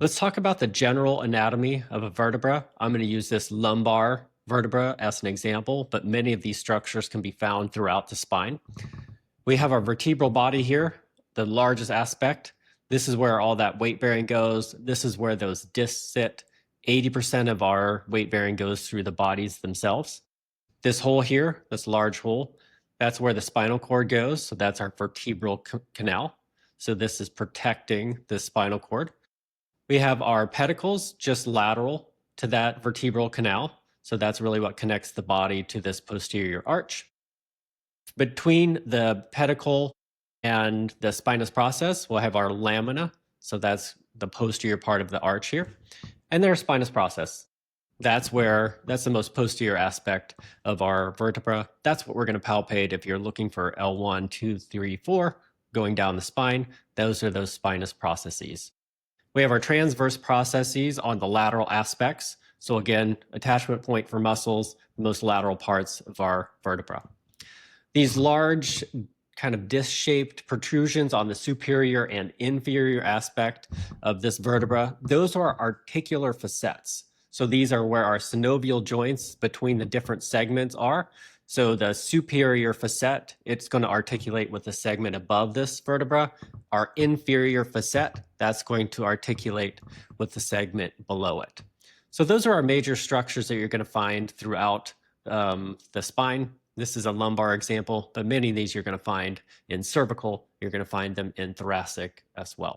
Let's talk about the general anatomy of a vertebra. I'm going to use this lumbar vertebra as an example, but many of these structures can be found throughout the spine. We have our vertebral body here, the largest aspect. This is where all that weight bearing goes. This is where those discs sit. 80% of our weight bearing goes through the bodies themselves. This hole here, this large hole, that's where the spinal cord goes. So that's our vertebral canal. So this is protecting the spinal cord. We have our pedicles just lateral to that vertebral canal. So that's really what connects the body to this posterior arch. Between the pedicle and the spinous process, we'll have our lamina. So that's the posterior part of the arch here. And their spinous process. That's the most posterior aspect of our vertebra. That's what we're going to palpate if you're looking for L1, 2, 3, 4 going down the spine. Those are those spinous processes. We have our transverse processes on the lateral aspects. So again, attachment point for muscles, the most lateral parts of our vertebra. These large kind of disc-shaped protrusions on the superior and inferior aspect of this vertebra, those are articular facets. So these are where our synovial joints between the different segments are. So the superior facet, it's going to articulate with the segment above this vertebra. Our inferior facet, that's going to articulate with the segment below it. So those are our major structures that you're going to find throughout the spine. This is a lumbar example, but many of these you're going to find in cervical. You're going to find them in thoracic as well.